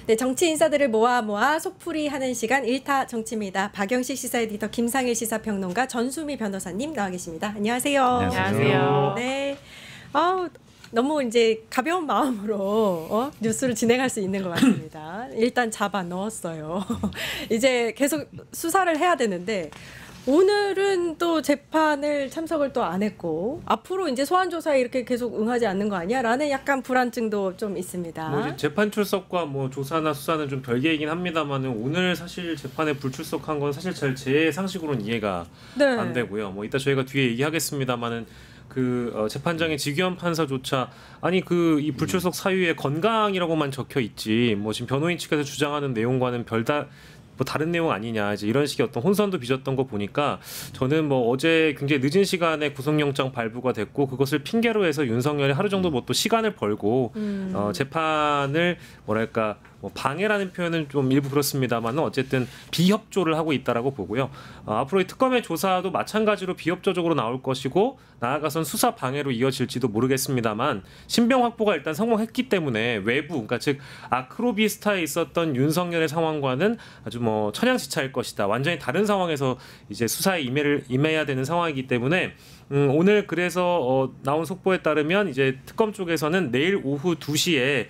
네, 정치 인사들을 모아 속풀이하는 시간 1타 정치입니다. 박영식 시사 에디터, 김상일 시사평론가, 전수미 변호사님 나와 계십니다. 안녕하세요. 안녕하세요. 네. 너무 이제 가벼운 마음으로 뉴스를 진행할 수 있는 것 같습니다. 일단 잡아 넣었어요. 이제 계속 수사를 해야 되는데 오늘은 또 재판을 참석을 또 안 했고 앞으로 이제 소환 조사에 이렇게 계속 응하지 않는 거 아니야라는 약간 불안증도 좀 있습니다. 뭐 이제 재판 출석과 뭐 조사나 수사는 좀 별개이긴 합니다만은 오늘 사실 재판에 불출석한 건 사실 제 상식으로는 이해가 안 되고요. 뭐 이따 저희가 뒤에 얘기하겠습니다만은 재판장의 지규현 판사조차 아니 이 불출석 사유에 건강이라고만 적혀 있지 뭐 지금 변호인 측에서 주장하는 내용과는 뭐 다른 내용 아니냐 이제 이런 식의 어떤 혼선도 빚었던 거 보니까 저는 뭐 어제 굉장히 늦은 시간에 구속영장 발부가 됐고 그것을 핑계로 해서 윤석열이 하루 정도 뭐 또 시간을 벌고 재판을 뭐랄까 뭐 방해라는 표현은 좀 일부 그렇습니다만은 어쨌든 비협조를 하고 있다라고 보고요. 앞으로의 특검의 조사도 마찬가지로 비협조적으로 나올 것이고 나아가선 수사 방해로 이어질지도 모르겠습니다만 신병 확보가 일단 성공했기 때문에 외부 그러니까 즉 아크로비스타에 있었던 윤석열의 상황과는 아주 뭐 천양지차일 것이다. 완전히 다른 상황에서 이제 수사에 임해야 되는 상황이기 때문에 오늘 그래서 나온 속보에 따르면 이제 특검 쪽에서는 내일 오후 2시에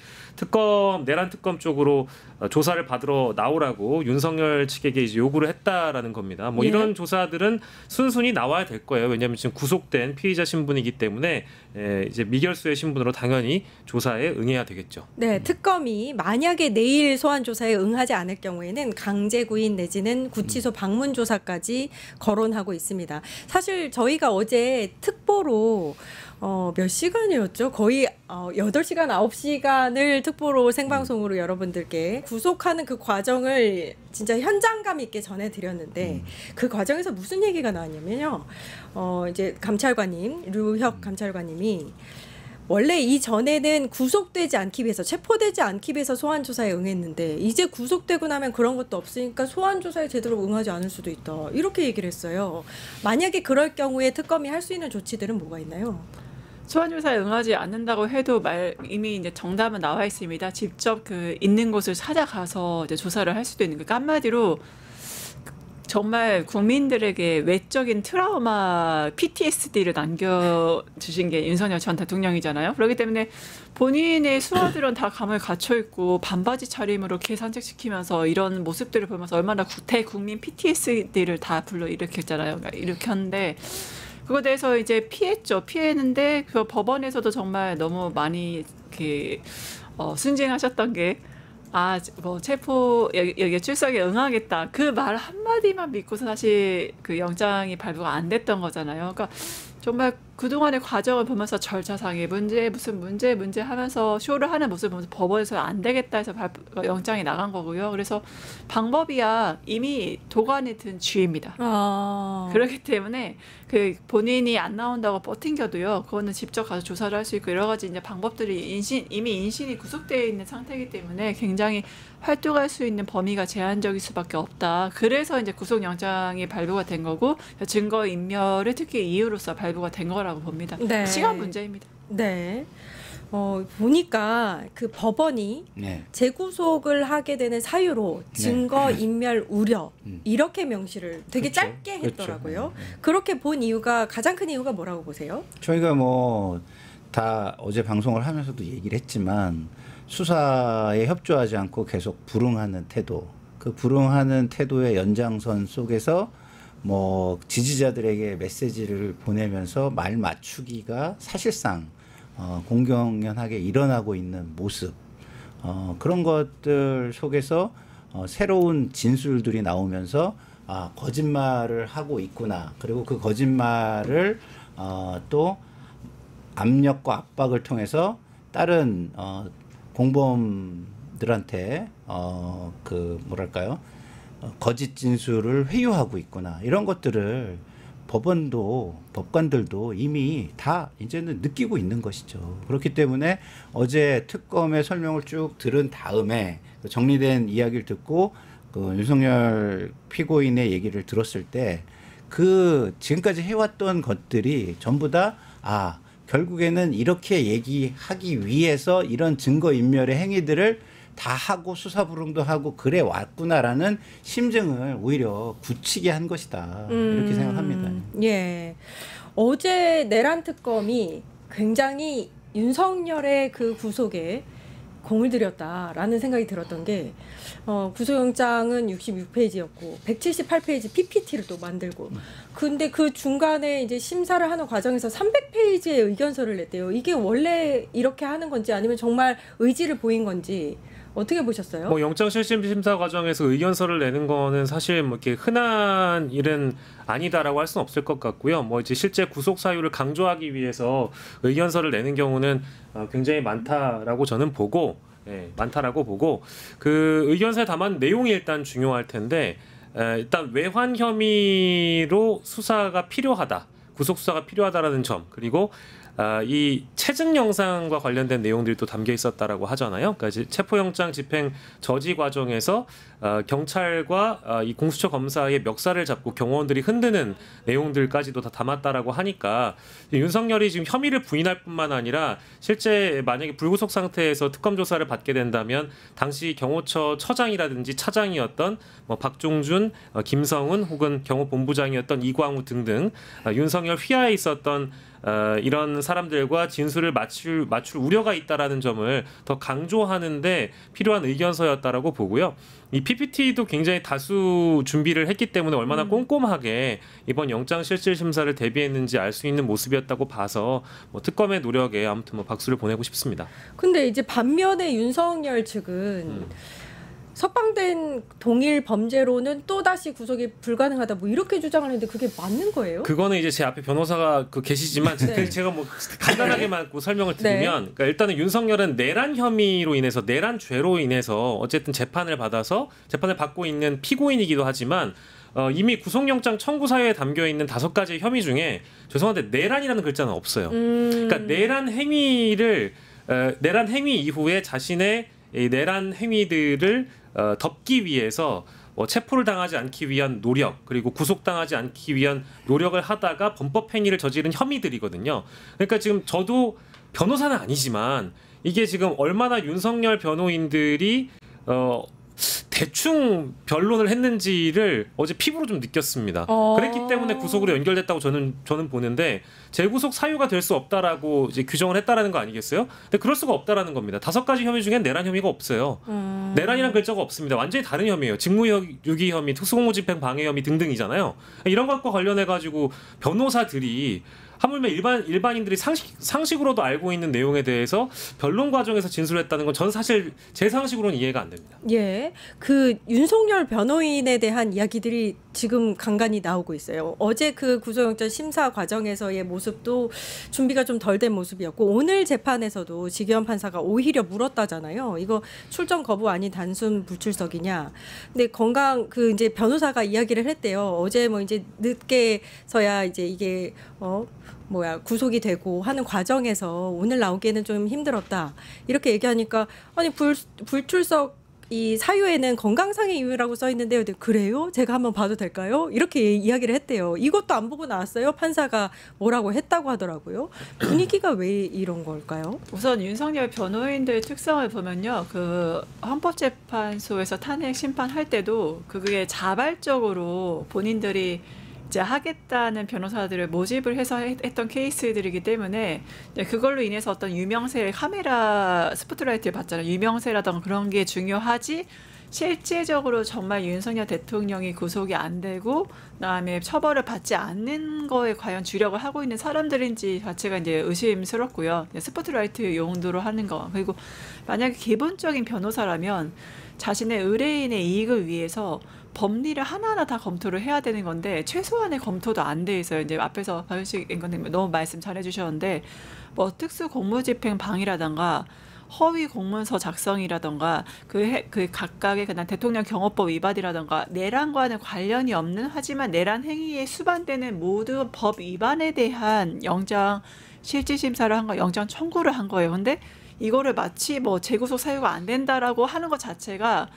내란 특검 쪽으로 조사를 받으러 나오라고 윤석열 측에게 이제 요구를 했다라는 겁니다. 뭐 이런 조사들은 순순히 나와야 될 거예요. 왜냐하면 지금 구속된 피의자 신분이기 때문에 이제 미결수의 신분으로 당연히 조사에 응해야 되겠죠. 네, 특검이 만약에 내일 소환 조사에 응하지 않을 경우에는 강제 구인 내지는 구치소 방문 조사까지 거론하고 있습니다. 사실 저희가 어제 특보로 몇 시간이었죠? 거의 8시간, 9시간을 특보로 생방송으로 여러분들께 구속하는 그 과정을 진짜 현장감 있게 전해드렸는데 그 과정에서 무슨 얘기가 나왔냐면요. 이제 감찰관님, 류혁 감찰관님이 원래 이전에는 구속되지 않기 위해서 체포되지 않기 위해서 소환조사에 응했는데 이제 구속되고 나면 그런 것도 없으니까 소환조사에 제대로 응하지 않을 수도 있다. 이렇게 얘기를 했어요. 만약에 그럴 경우에 특검이 할 수 있는 조치들은 뭐가 있나요? 소환조사에 응하지 않는다고 해도 이미 이제 정답은 나와 있습니다. 직접 있는 곳을 찾아가서 이제 조사를 할 수도 있는 거니까 한마디로 정말 국민들에게 외적인 트라우마 PTSD를 남겨주신 게 윤석열 전 대통령이잖아요. 그렇기 때문에 본인의 수하들은 다 감을 갖춰 있고 반바지 차림으로 개 산책시키면서 이런 모습들을 보면서 얼마나 대국민 PTSD를 다 불러일으켰잖아요. 그러니까 일으켰는데 그거에 대해서 이제 피했는데 그 법원에서도 정말 너무 많이 순진하셨던 게 뭐 여기 출석에 응하겠다 그 말 한마디만 믿고서 사실 그 영장이 발부가 안 됐던 거잖아요. 그러니까 정말 그동안의 과정을 보면서 절차상의 무슨 문제 하면서 쇼를 하는 모습을 보면서 법원에서 안 되겠다 해서 영장이 나간 거고요. 그래서 방법이야 이미 도관에 든 쥐입니다. 그렇기 때문에 본인이 안 나온다고 버팅겨도요. 그거는 직접 가서 조사를 할 수 있고 여러 가지 이제 방법들이 이미 인신이 구속되어 있는 상태이기 때문에 굉장히 활동할 수 있는 범위가 제한적일 수밖에 없다. 그래서 이제 구속영장이 발부가 된 거고 증거인멸을 특히 이유로서 발부가 된 거라고 봅니다. 네. 시간 문제입니다. 네. 보니까 그 법원이 재구속을 하게 되는 사유로 증거인멸 우려 이렇게 명시를 되게 짧게 했더라고요. 그렇게 본 이유가 가장 큰 이유가 뭐라고 보세요? 저희가 뭐 다 어제 방송을 하면서도 얘기를 했지만 수사에 협조하지 않고 계속 불응하는 태도, 그 불응하는 태도의 연장선 속에서 뭐 지지자들에게 메시지를 보내면서 말 맞추기가 사실상 공공연하게 일어나고 있는 모습, 그런 것들 속에서 새로운 진술들이 나오면서 거짓말을 하고 있구나. 그리고 그 거짓말을 또 압력과 압박을 통해서 다른 공범들한테 거짓 진술을 회유하고 있구나. 이런 것들을 법관들도 이미 다 이제는 느끼고 있는 것이죠. 그렇기 때문에 어제 특검의 설명을 쭉 들은 다음에 정리된 이야기를 듣고 윤석열 피고인의 얘기를 들었을 때 지금까지 해왔던 것들이 전부 다 결국에는 이렇게 얘기하기 위해서 이런 증거인멸의 행위들을 다 하고 수사 불응도 하고 그래 왔구나라는 심증을 오히려 굳히게 한 것이다. 이렇게 생각합니다. 예. 어제 내란 특검이 굉장히 윤석열의 그 구속에 공을 들였다라는 생각이 들었던 게 구속영장은 66페이지였고 178페이지 PPT를 또 만들고 근데 그 중간에 이제 심사를 하는 과정에서 300페이지의 의견서를 냈대요. 이게 원래 이렇게 하는 건지 아니면 정말 의지를 보인 건지 어떻게 보셨어요? 뭐 영장 실질 심사 과정에서 의견서를 내는 거는 사실 뭐 이렇게 흔한 일은 아니다라고 할 수는 없을 것 같고요. 뭐 이제 실제 구속 사유를 강조하기 위해서 의견서를 내는 경우는 굉장히 많다라고 저는 보고, 많다라고 보고 그 의견서에 담은 내용이 일단 중요할 텐데 일단 외환 혐의로 수사가 필요하다, 구속 수사가 필요하다라는 점 그리고 이 체증 영상과 관련된 내용들이 또 담겨 있었다라고 하잖아요. 그러니까 이제 체포영장 집행 저지 과정에서 경찰과 이 공수처 검사의 멱살을 잡고 경호원들이 흔드는 내용들까지도 다 담았다라고 하니까 윤석열이 지금 혐의를 부인할 뿐만 아니라 실제 만약에 불구속 상태에서 특검 조사를 받게 된다면 당시 경호처 처장이라든지 차장이었던 뭐 박종준, 김성훈 혹은 경호본부장이었던 이광우 등등 윤석열 휘하에 있었던 이런 사람들과 진술을 맞출 우려가 있다라는 점을 더 강조하는데 필요한 의견서였다라고 보고요. 이 PPT도 굉장히 다수 준비를 했기 때문에 얼마나 꼼꼼하게 이번 영장 실질 심사를 대비했는지 알 수 있는 모습이었다고 봐서 뭐 특검의 노력에 아무튼 뭐 박수를 보내고 싶습니다. 근데 이제 반면에 윤석열 측은 석방된 동일 범죄로는 또다시 구속이 불가능하다 뭐 이렇게 주장하는데 그게 맞는 거예요? 그거는 이제 제 앞에 변호사가 계시지만 제가 뭐 간단하게만 설명을 드리면 그러니까 일단은 윤석열은 내란 혐의로 인해서 내란 죄로 인해서 어쨌든 재판을 받고 있는 피고인이기도 하지만 이미 구속영장 청구 사유에 담겨 있는 5가지의 혐의 중에 죄송한데 내란이라는 글자는 없어요. 그러니까 내란 행위 이후에 자신의 이 내란 행위들을 덮기 위해서 체포를 당하지 않기 위한 노력 그리고 구속당하지 않기 위한 노력을 하다가 범법 행위를 저지른 혐의들이거든요. 그러니까 지금 저도 변호사는 아니지만 이게 지금 얼마나 윤석열 변호인들이 대충 변론을 했는지를 어제 피부로 좀 느꼈습니다. 그랬기 때문에 구속으로 연결됐다고 저는 보는데 재구속 사유가 될 수 없다라고 이제 규정을 했다라는 거 아니겠어요? 근데 그럴 수가 없다라는 겁니다. 5가지 혐의 중엔 내란 혐의가 없어요. 내란이라는 글자가 없습니다. 완전히 다른 혐의예요. 직무유기 혐의, 특수공무집행 방해 혐의 등등이잖아요. 이런 것과 관련해 가지고 변호사들이 하물며 일반인들이 상식으로도 알고 있는 내용에 대해서 변론 과정에서 진술했다는 건 저는 사실 제 상식으로는 이해가 안 됩니다. 예, 그 윤석열 변호인에 대한 이야기들이 지금 간간히 나오고 있어요. 어제 그 구속영장 심사 과정에서의 모습도 준비가 좀 덜 된 모습이었고 오늘 재판에서도 지기현 판사가 오히려 물었다잖아요. 이거 출정 거부 아닌 단순 불출석이냐. 근데 그 이제 변호사가 이야기를 했대요. 어제 뭐 이제 늦게서야 이제 이게 구속이 되고 하는 과정에서 오늘 나오기에는 좀 힘들었다. 이렇게 얘기하니까 아니 불출석 이 사유에는 건강상의 이유라고 써 있는데요. 그래요? 제가 한번 봐도 될까요? 이렇게 이야기를 했대요. 이것도 안 보고 나왔어요. 판사가 뭐라고 했다고 하더라고요. 분위기가 왜 이런 걸까요? 우선 윤석열 변호인들 특성을 보면요. 그 헌법재판소에서 탄핵 심판할 때도 그게 자발적으로 본인들이 이제 하겠다는 변호사들을 모집을 해서 했던 케이스들이기 때문에 그걸로 인해서 어떤 유명세 카메라 스포트라이트를 받잖아요. 유명세라던가 그런 게 중요하지 실제적으로 정말 윤석열 대통령이 구속이 안 되고 그다음에 처벌을 받지 않는 거에 과연 주력을 하고 있는 사람들인지 자체가 이제 의심스럽고요. 스포트라이트 용도로 하는 거. 그리고 만약에 기본적인 변호사라면 자신의 의뢰인의 이익을 위해서 법리를 하나하나 다 검토를 해야 되는 건데 최소한의 검토도 안 돼 있어요. 이제 앞에서 박윤식 앵커님 너무 말씀 잘해주셨는데 뭐 특수 공무집행 방해라든가 허위 공문서 작성이라든가 그 각각의 그냥 대통령 경호법 위반이라든가 내란과는 관련이 없는 하지만 내란 행위에 수반되는 모든 법 위반에 대한 영장 실질심사를 한 거, 영장 청구를 한 거예요. 근데 이거를 마치 뭐 재구속 사유가 안 된다라고 하는 것 자체가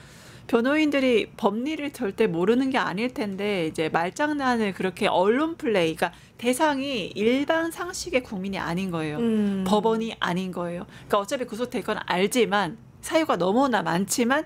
변호인들이 법리를 절대 모르는 게 아닐 텐데 이제 말장난을 그렇게 언론 플레이, 그러니까 대상이 일반 상식의 국민이 아닌 거예요. 법원이 아닌 거예요. 그러니까 어차피 구속될 건 알지만 사유가 너무나 많지만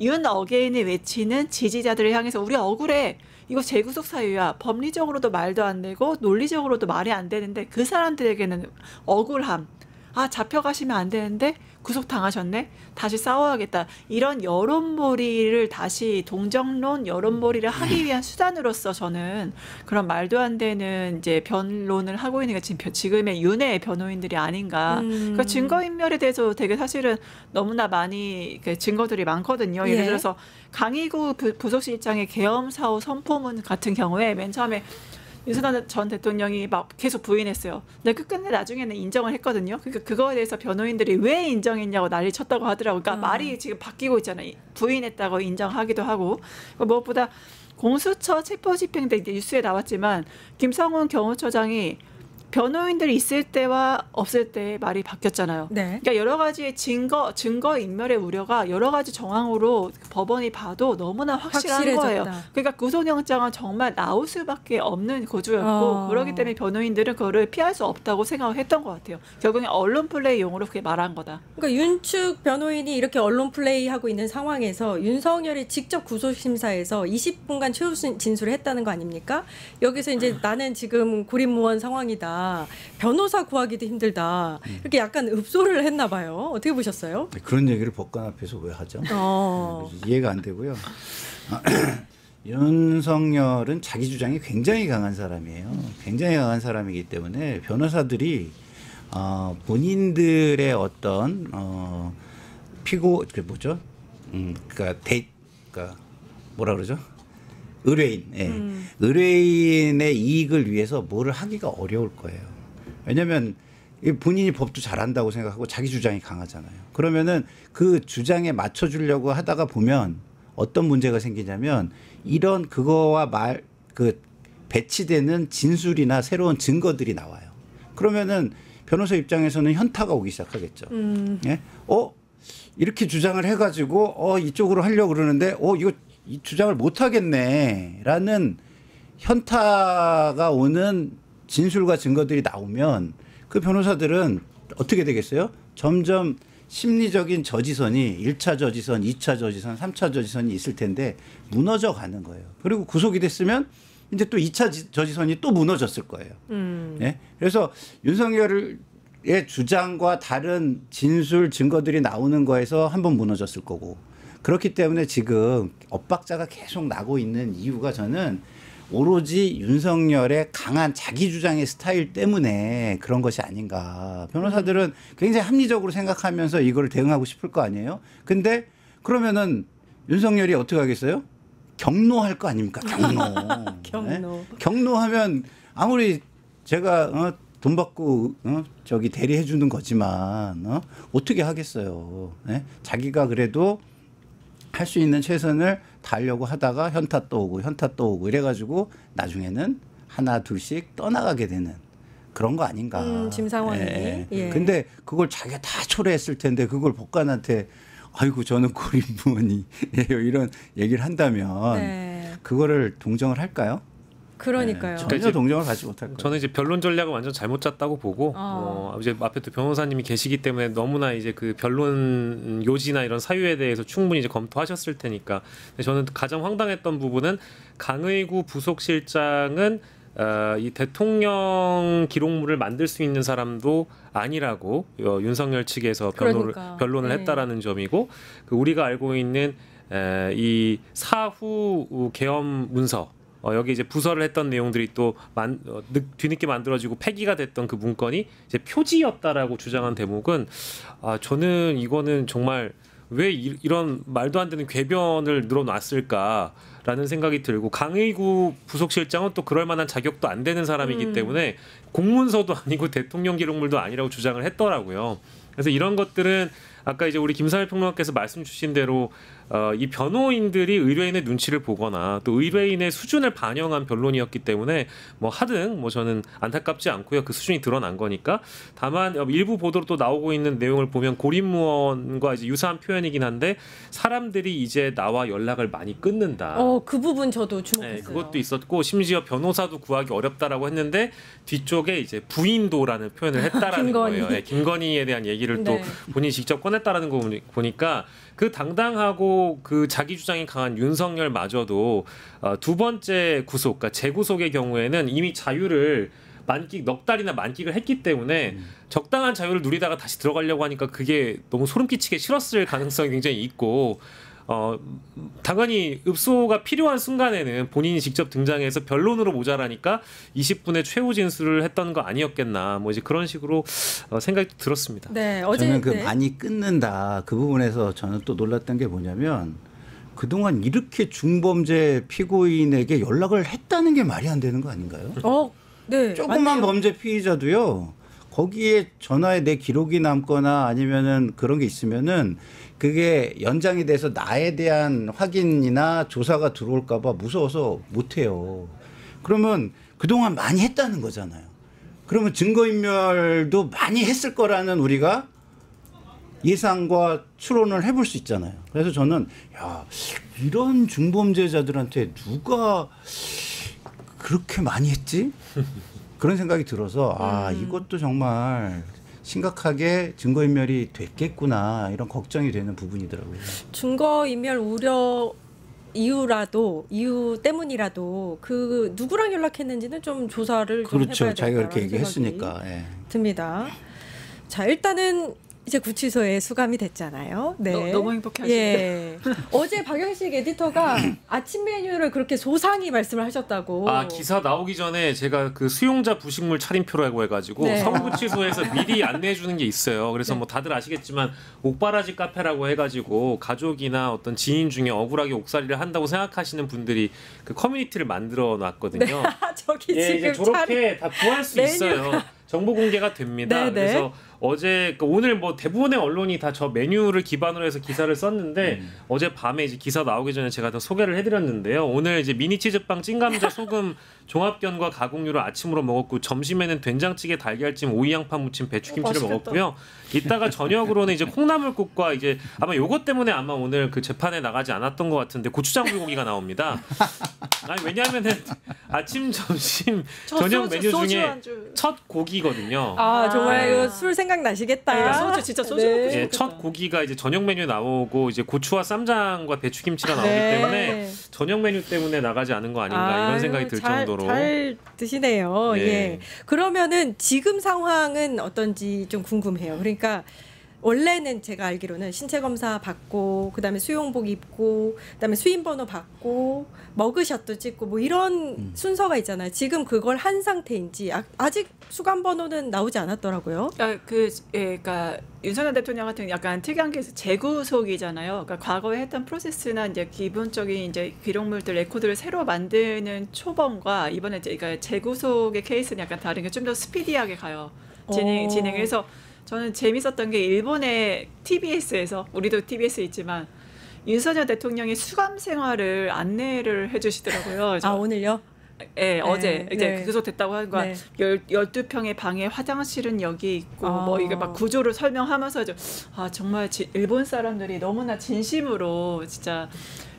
윤 어게인을 외치는 지지자들을 향해서 우리 억울해. 이거 재구속 사유야. 법리적으로도 말도 안 되고 논리적으로도 말이 안 되는데 그 사람들에게는 억울함. 아, 잡혀가시면 안 되는데 구속당하셨네. 다시 싸워야겠다. 이런 여론몰이를 다시 동정론 여론몰이를 하기 위한 수단으로서 저는 그런 말도 안 되는 이제 변론을 하고 있는 게 지금의 윤의 변호인들이 아닌가. 그러니까 증거인멸에 대해서 되게 사실은 너무나 많이 증거들이 많거든요. 예를 들어서 강희구 부속실장의 계엄사후 선포문 같은 경우에 맨 처음에 윤석열 전 대통령이 막 계속 부인했어요. 근데 끝내 나중에는 인정을 했거든요. 그러니까 그거에 대해서 변호인들이 왜 인정했냐고 난리 쳤다고 하더라고요. 그러니까 말이 지금 바뀌고 있잖아요. 부인했다고 인정하기도 하고. 무엇보다 공수처 체포집행 때 뉴스에 나왔지만 김성훈 경호처장이 변호인들이 있을 때와 없을 때 말이 바뀌었잖아요. 네. 그러니까 여러 가지의 증거 인멸의 우려가 여러 가지 정황으로 법원이 봐도 너무나 확실한 거예요. 그러니까 구속영장은 정말 나올 수밖에 없는 구조였고 그렇기 때문에 변호인들은 그거를 피할 수 없다고 생각했던 것 같아요. 결국엔 언론 플레이용으로 그게 말한 거다. 그러니까 윤측 변호인이 이렇게 언론 플레이하고 있는 상황에서 윤석열이 직접 구속심사에서 20분간 최후 진술을 했다는 거 아닙니까? 여기서 이제 나는 지금 구린무원 상황이다. 변호사 구하기도 힘들다. 이렇게 약간 읍소를 했나 봐요. 어떻게 보셨어요? 그런 얘기를 법관 앞에서 왜 하죠? 이해가 안 되고요. 윤석열은 자기 주장이 굉장히 강한 사람이에요. 굉장히 강한 사람이기 때문에 변호사들이 본인들의 어떤 피고 그 뭐죠? 그러니까 뭐라 그러죠? 의뢰인, 의뢰인의 이익을 위해서 뭐를 하기가 어려울 거예요. 왜냐하면 본인이 법도 잘한다고 생각하고 자기 주장이 강하잖아요. 그러면은 그 주장에 맞춰주려고 하다가 보면 어떤 문제가 생기냐면 이런 그거와 배치되는 진술이나 새로운 증거들이 나와요. 그러면은 변호사 입장에서는 현타가 오기 시작하겠죠. 예? 이렇게 주장을 해가지고 이쪽으로 하려고 그러는데 이거 이 주장을 못 하겠네라는 현타가 오는 진술과 증거들이 나오면 그 변호사들은 어떻게 되겠어요? 점점 심리적인 저지선이 1차 저지선, 2차 저지선, 3차 저지선이 있을 텐데 무너져 가는 거예요. 그리고 구속이 됐으면 이제 또 2차 저지선이 또 무너졌을 거예요. 네? 그래서 윤석열의 주장과 다른 진술 증거들이 나오는 거에서 한번 무너졌을 거고 그렇기 때문에 지금 엇박자가 계속 나고 있는 이유가 저는 오로지 윤석열의 강한 자기 주장의 스타일 때문에 그런 것이 아닌가. 변호사들은 굉장히 합리적으로 생각하면서 이걸 대응하고 싶을 거 아니에요. 근데 그러면은 윤석열이 어떻게 하겠어요? 경로할 거 아닙니까? 경로. 네? 경로하면 아무리 제가 돈 받고 저기 대리해 주는 거지만 어떻게 하겠어요. 네? 자기가 그래도 할 수 있는 최선을 다하려고 하다가 현타 또 오고 이래가지고 나중에는 하나 둘씩 떠나가게 되는 그런 거 아닌가. 지금 상황이. 예. 근데 그걸 자기가 다 초래했을 텐데 그걸 법관한테 아이고 저는 고립무원이에요 이런 얘기를 한다면 그거를 동정을 할까요? 그러니까요. 전혀 동정을 가지 못할 거예요. 저는 이제 변론 전략을 완전 잘못 짰다고 보고 이제 앞에 또 변호사님이 계시기 때문에 너무나 이제 그 변론 요지나 이런 사유에 대해서 충분히 이제 검토하셨을 테니까. 근데 저는 가장 황당했던 부분은 강의구 부속실장은 이 대통령 기록물을 만들 수 있는 사람도 아니라고 윤석열 측에서 변론을 했다라는 점이고 우리가 알고 있는 이 사후 계엄 문서. 여기 이제 부서를 했던 내용들이 또 뒤늦게 만들어지고 폐기가 됐던 그 문건이 이제 표지였다라고 주장한 대목은 저는 이거는 정말 왜 이런 말도 안 되는 궤변을 늘어놨을까라는 생각이 들고 강의구 부속실장은 또 그럴 만한 자격도 안 되는 사람이기 때문에 공문서도 아니고 대통령 기록물도 아니라고 주장을 했더라고요. 그래서 이런 것들은 아까 이제 우리 김사일 평론가께서 말씀 주신 대로 이 변호인들이 의뢰인의 눈치를 보거나 또 의뢰인의 수준을 반영한 변론이었기 때문에 뭐 하등 뭐 저는 안타깝지 않고요. 그 수준이 드러난 거니까. 다만 일부 보도로 또 나오고 있는 내용을 보면 고립무원과 이제 유사한 표현이긴 한데 사람들이 이제 나와 연락을 많이 끊는다. 그 부분 저도 주목했어요. 네, 그것도 있었고 심지어 변호사도 구하기 어렵다라고 했는데 뒤쪽에 이제 부인도라는 표현을 했다라는 거예요. 네, 김건희에 대한 얘기를 또 본인이 직접 꺼내 거절했다라는 거 보니까 그 당당하고 그 자기 주장이 강한 윤석열마저도 두 번째 구속, 그러니까 재구속의 경우에는 이미 자유를 넉 달이나 만끽을 했기 때문에 적당한 자유를 누리다가 다시 들어가려고 하니까 그게 너무 소름 끼치게 싫었을 가능성이 굉장히 있고 당연히 읍소가 필요한 순간에는 본인이 직접 등장해서 변론으로 모자라니까 20분의 최후 진술을 했던 거 아니었겠나 뭐 이제 그런 식으로 생각이 들었습니다. 네, 어제 저는 그 네. 많이 끊는다 그 부분에서 저는 또 놀랐던 게 뭐냐면 그동안 이렇게 중범죄 피고인에게 연락을 했다는 게 말이 안 되는 거 아닌가요? 네, 조그만 맞네요. 범죄 피의자도요. 거기에 전화에 내 기록이 남거나 아니면은 그런 게 있으면은 그게 연장이 돼서 나에 대한 확인이나 조사가 들어올까 봐 무서워서 못 해요. 그러면 그동안 많이 했다는 거잖아요. 그러면 증거인멸도 많이 했을 거라는 우리가 예상과 추론을 해볼 수 있잖아요. 그래서 저는 야, 이런 중범죄자들한테 누가 그렇게 많이 했지? 그런 생각이 들어서 이것도 정말 심각하게 증거인멸이 됐겠구나 이런 걱정이 되는 부분이더라고요. 증거인멸 우려 이유 때문이라도 그 누구랑 연락했는지는 좀 조사를 좀 그렇죠. 해봐야 자기가 그렇게 되겠다라는 얘기했으니까. 예. 듭니다. 자, 일단은 이제 구치소에 수감이 됐잖아요. 네. 너무 행복해하시네요. 예. 어제 박영식 에디터가 아침 메뉴를 그렇게 소상히 말씀을 하셨다고. 기사 나오기 전에 제가 그 수용자 부식물 차림표라고 해가지고 네. 서울구치소에서 미리 안내해 주는 게 있어요. 그래서 뭐 다들 아시겠지만 옥바라지 카페라고 해가지고 가족이나 어떤 지인 중에 억울하게 옥살이를 한다고 생각하시는 분들이 그 커뮤니티를 만들어 놨거든요. 네. 저기 예, 지금 이제 저렇게 다 구할 수 있어요. 정보 공개가 됩니다. 네네. 그래서 어제 오늘 뭐 대부분의 언론이 다 저 메뉴를 기반으로 해서 기사를 썼는데 어제 밤에 이제 기사 나오기 전에 제가 다 소개를 해드렸는데요. 오늘 이제 미니 치즈빵 찐감자 소금 종합견과 가공류를 아침으로 먹었고 점심에는 된장찌개 달걀찜 오이 양파 무침 배추김치를 먹었고요. 이따가 저녁으로는 이제 콩나물국과 이제 아마 요것 때문에 아마 오늘 그 재판에 나가지 않았던 것 같은데 고추장 불고기가 나옵니다. 아니 왜냐하면은 아침 점심 저녁 메뉴 중에 첫 고기거든요. 정말 이거 술 생각 나시겠다. 소주 진짜 소주 네. 먹고 예, 싶겠다. 첫 고기가 이제 저녁 메뉴에 나오고 이제 고추와 쌈장과 배추김치가 나오기 네. 때문에 저녁 메뉴 때문에 나가지 않은 거 아닌가 이런 생각이 들 정도로 잘 드시네요. 예. 예. 그러면은 지금 상황은 어떤지 좀 궁금해요. 그러니까 원래는 제가 알기로는 신체 검사 받고 그다음에 수용복 입고 그다음에 수인 번호 받고 머그샷도 찍고 뭐 이런 순서가 있잖아요. 지금 그걸 한 상태인지 아직 수감 번호는 나오지 않았더라고요. 그러니까 윤석열 대통령 같은 경우 약간 특이한 게 재구속이잖아요. 그러니까 과거에 했던 프로세스나 이제 기본적인 이제 기록물들 레코드를 새로 만드는 초범과 이번에 이제 그러니까 재구속의 케이스는 약간 다른 게 좀 더 스피디하게 가요. 진행해서 저는 재밌었던 게 일본의 TBS에서 우리도 TBS 있지만 윤석열 대통령의 수감 생활을 안내를 해주시더라고요. 오늘요? 네, 어제 이제 네. 구속됐다고 하는 거야. 네. 12평의 방에 화장실은 여기 있고 뭐 이게 막 구조를 설명하면서 정말 일본 사람들이 너무나 진심으로 진짜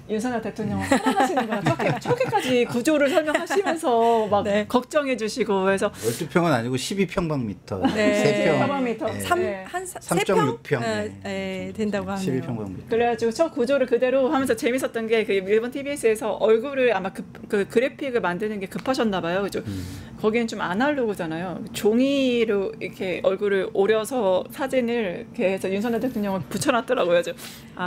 윤석열 대통령을 사랑하시는 거야. 저렇게까지 구조를 설명하시면서 막 네. 걱정해 주시고 그래서 12평은 아니고 12평방미터. 네. 3평. 평방미터. 네. 3.6평. 된다고 하네요. 12평방미터. 그래가지고 저 구조를 그대로 하면서 재밌었던 게 그 일본 TBS에서 얼굴을 아마 그 그래픽을 만드는 게 급하셨나 봐요. 그죠? 거기는 좀 아날로그잖아요. 종이로 이렇게 얼굴을 오려서 사진을 이렇게 해서 윤석열 대통령을 붙여놨더라고요.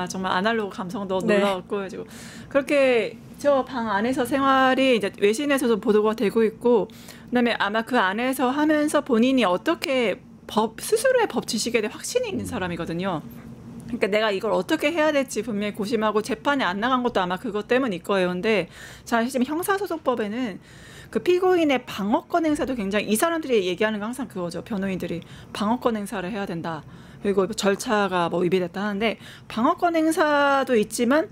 정말 아날로그 감성도 네. 놀라웠고 가지고 그렇게 저 방 안에서 생활이 이제 외신에서도 보도가 되고 있고 그다음에 아마 그 안에서 하면서 본인이 어떻게 스스로의 법 지식에 대해 확신이 있는 사람이거든요. 그러니까 내가 이걸 어떻게 해야 될지 분명히 고심하고 재판에 안 나간 것도 아마 그것 때문일 거예요. 근데 사실 형사소송법에는 그 피고인의 방어권 행사도 굉장히 이 사람들이 얘기하는 건 항상 그거죠. 변호인들이 방어권 행사를 해야 된다. 그리고 절차가 뭐 위배됐다 하는데 방어권 행사도 있지만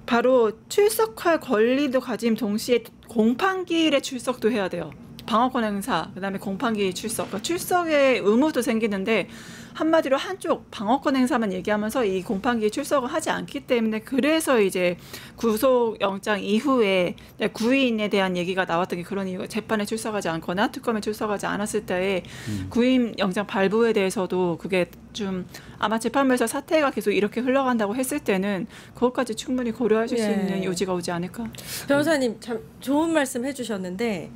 바로 출석할 권리도 가짐 동시에 공판기일에 출석도 해야 돼요. 방어권 행사, 그다음에 공판기 출석, 그러니까 출석의 의무도 생기는데 한마디로 한쪽 방어권 행사만 얘기하면서 이 공판기 출석을 하지 않기 때문에 그래서 이제 구속영장 이후에 구인에 대한 얘기가 나왔던 게 그런 이유, 재판에 출석하지 않거나 특검에 출석하지 않았을 때의 구인 영장 발부에 대해서도 그게 좀 아마 재판부에서 사태가 계속 이렇게 흘러간다고 했을 때는 그것까지 충분히 고려하실 수 있는 요지가 오지 않을까. 변호사님 참 좋은 말씀 해주셨는데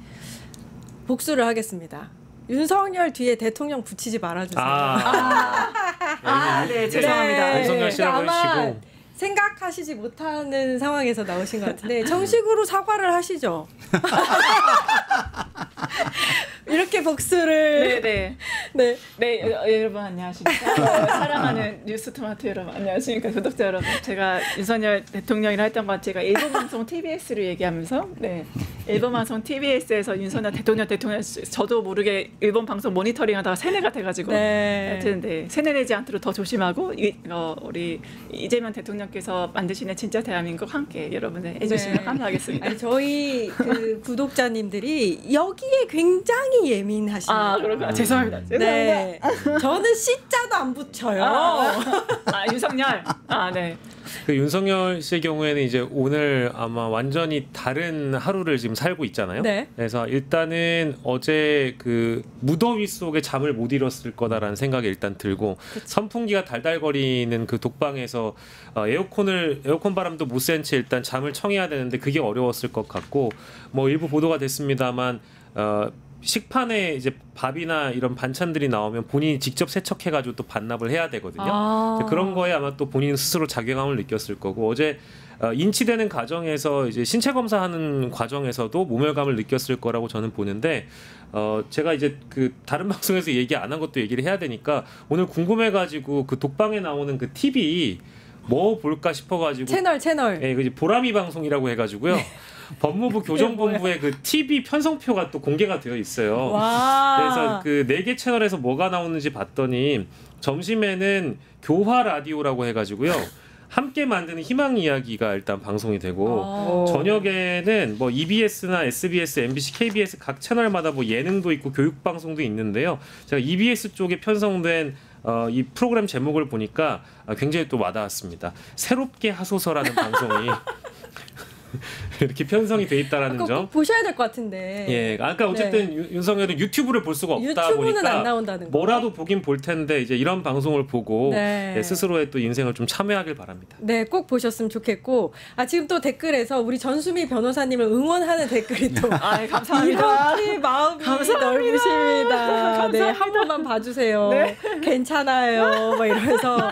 복수를 하겠습니다. 윤석열 뒤에 대통령 붙이지 말아주세요. 네, 죄송합니다. 윤석열 씨라고 해주시고. 생각하시지 못하는 상황에서 나오신 것 같은데 정식으로 사과를 하시죠. 이렇게 복수를. 네, 여러분 안녕하십니까. 사랑하는 뉴스토마토 여러분 안녕하십니까. 구독자 여러분, 제가 윤석열 대통령이라 했던 건 제가 일본 방송 TBS를 얘기하면서 일본 방송 TBS에서 윤석열 대통령 저도 모르게 일본 방송 모니터링하다가 세뇌가 돼가지고 하여튼 세뇌되지 않도록 더 조심하고 우리 이재명 대통령께서 만드시는 진짜 대한민국 함께 여러분들 해주시면 감사하겠습니다. 아니, 저희 그 구독자님들이 여기에 굉장히 예민하십니다. 그렇구나. 죄송합니다. 네, 저는 C자도 안 붙여요. 윤석열. 네. 그 윤석열 씨의 경우에는 이제 오늘 아마 완전히 다른 하루를 지금 살고 있잖아요. 네. 그래서 일단은 어제 그 무더위 속에 잠을 못 이뤘을 거다라는 생각이 일단 들고, 그쵸. 선풍기가 달달거리는 그 독방에서 에어컨 바람도 못 쐰 채 일단 잠을 청해야 되는데 그게 어려웠을 것 같고, 뭐 일부 보도가 됐습니다만 식판에 이제 밥이나 이런 반찬들이 나오면 본인이 직접 세척해가지고 또 반납을 해야 되거든요. 그런 거에 아마 또 본인 스스로 자괴감을 느꼈을 거고, 어제 인치되는 과정에서 이제 신체 검사하는 과정에서도 모멸감을 느꼈을 거라고 저는 보는데, 제가 이제 그 다른 방송에서 얘기 안 한 것도 얘기를 해야 되니까 오늘 궁금해가지고 그 독방에 나오는 그 TV 뭐 볼까 싶어가지고 채널. 예, 그 보람이 방송이라고 해가지고요. 법무부 교정본부의 그 TV 편성표가 또 공개가 되어 있어요. 그래서 그 4개 채널에서 뭐가 나오는지 봤더니 점심에는 교화 라디오라고 해가지고요. 함께 만드는 희망 이야기가 일단 방송이 되고, 저녁에는 뭐 EBS나 SBS, MBC, KBS 각 채널마다 뭐 예능도 있고 교육 방송도 있는데요. 제가 EBS 쪽에 편성된 이 프로그램 제목을 보니까 굉장히 또 와닿았습니다. 새롭게 하소서라는 방송이 이렇게 편성이 돼 있다라는 점. 보셔야 될 것 같은데. 예, 아까 어쨌든 윤석열은 유튜브를 볼 수가 없다 유튜브는 보니까 안 나온다는 거. 뭐라도 보긴 볼 텐데 이제 이런 방송을 보고 스스로의 또 인생을 좀 참여하길 바랍니다. 네, 꼭 보셨으면 좋겠고, 지금 또 댓글에서 우리 전수미 변호사님을 응원하는 댓글이 또 감사합니다. 이렇게 마음이 넓으십니다. 네, 한 번만 봐주세요. 괜찮아요. 뭐 이러면서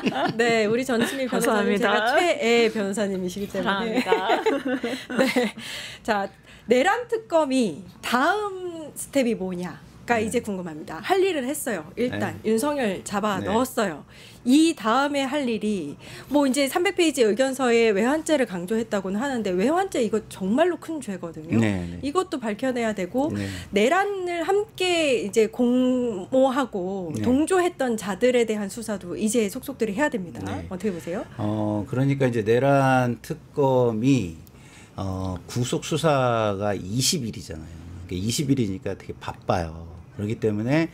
우리 전수미 변호사님 제가 최애 변호사님이시기 때문에. 감사합니다. 네, 자, 내란 특검이 다음 스텝이 뭐냐가 이제 궁금합니다. 할 일을 했어요. 일단 윤석열 잡아 넣었어요. 이 다음에 할 일이 뭐 이제 300페이지 의견서에 외환죄를 강조했다고는 하는데 외환죄 이거 정말로 큰 죄거든요. 이것도 밝혀내야 되고 내란을 함께 이제 공모하고 동조했던 자들에 대한 수사도 이제 속속들이 해야 됩니다. 어떻게 보세요? 그러니까 이제 내란 특검이 구속 수사가 20일이잖아요. 20일이니까 되게 바빠요. 그렇기 때문에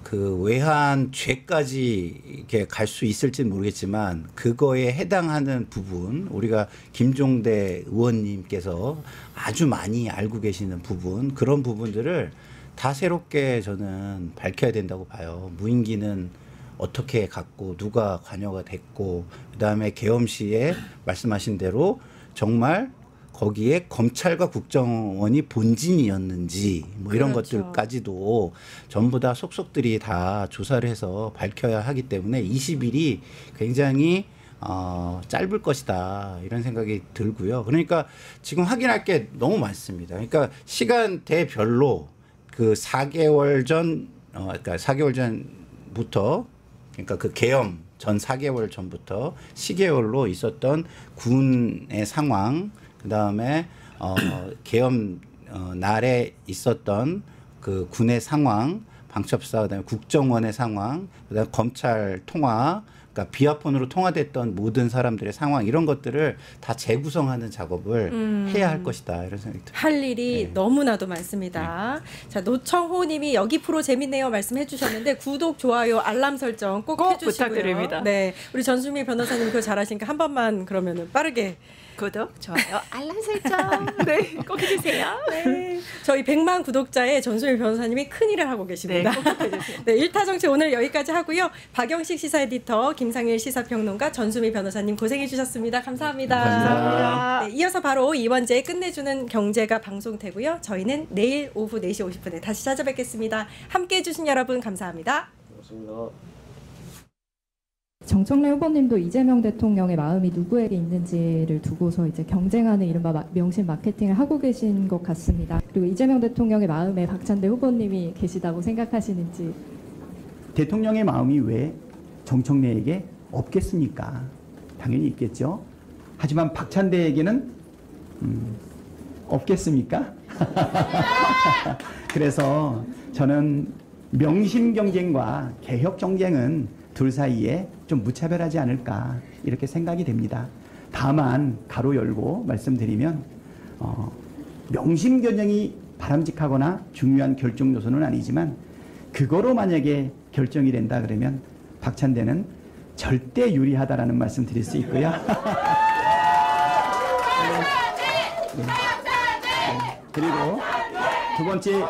그 외환죄까지 이렇게 갈 수 있을지는 모르겠지만 그거에 해당하는 부분, 우리가 김종대 의원님께서 아주 많이 알고 계시는 부분, 그런 부분들을 다 새롭게 저는 밝혀야 된다고 봐요. 무인기는 어떻게 갔고 누가 관여가 됐고, 그다음에 계엄 시에 말씀하신 대로 정말 거기에 검찰과 국정원이 본진이었는지 뭐 이런 것들까지도 전부 다 속속들이 다 조사를 해서 밝혀야 하기 때문에 20일이 굉장히 짧을 것이다 이런 생각이 들고요. 그러니까 지금 확인할 게 너무 많습니다. 그러니까 시간대별로 그 4개월 전, 그러니까 4개월 전부터, 그러니까 그 계엄 전 4개월 전부터 시계열로 있었던 군의 상황, 그 다음에 계엄 날에 있었던 그 군의 상황, 방첩사, 그다음에 국정원의 상황, 그다음에 검찰 통화, 그러니까 비아폰으로 통화됐던 모든 사람들의 상황 이런 것들을 다 재구성하는 작업을 해야 할 것이다 이런 생각이 듭니다. 할 일이 너무나도 많습니다. 자, 노청호님이 여기 프로 재밌네요 말씀해 주셨는데 구독, 좋아요, 알람 설정 꼭 해주시고요. 부탁드립니다. 네, 우리 전수미 변호사님 그거 잘하시니까 한 번만 그러면은 빠르게. 구독, 좋아요, 알람 설정 네, 꼭 해주세요. 네, 저희 100만 구독자의 전수미 변호사님이 큰일을 하고 계십니다. 네, 꼭 해주세요. 네, 일타정치 오늘 여기까지 하고요. 박영식 시사 에디터, 김상일 시사평론가, 전수미 변호사님 고생해 주셨습니다. 감사합니다. 감사합니다. 네, 이어서 바로 이원재의 끝내주는 경제가 방송되고요. 저희는 내일 오후 4시 50분에 다시 찾아뵙겠습니다. 함께해 주신 여러분 감사합니다. 고맙습니다. 정청래 후보님도 이재명 대통령의 마음이 누구에게 있는지를 두고서 이제 경쟁하는 이른바 명신 마케팅을 하고 계신 것 같습니다. 그리고 이재명 대통령의 마음에 박찬대 후보님이 계시다고 생각하시는지. 대통령의 마음이 왜 정청래에게 없겠습니까? 당연히 있겠죠. 하지만 박찬대에게는 없겠습니까? 그래서 저는 명심 경쟁과 개혁 경쟁은 둘 사이에 좀 무차별하지 않을까 이렇게 생각이 됩니다. 다만 가로 열고 말씀드리면 명심 경쟁이 바람직하거나 중요한 결정 요소는 아니지만 그거로 만약에 결정이 된다 그러면 박찬대는 절대 유리하다라는 말씀 드릴 수 있고요. 그리고 두 번째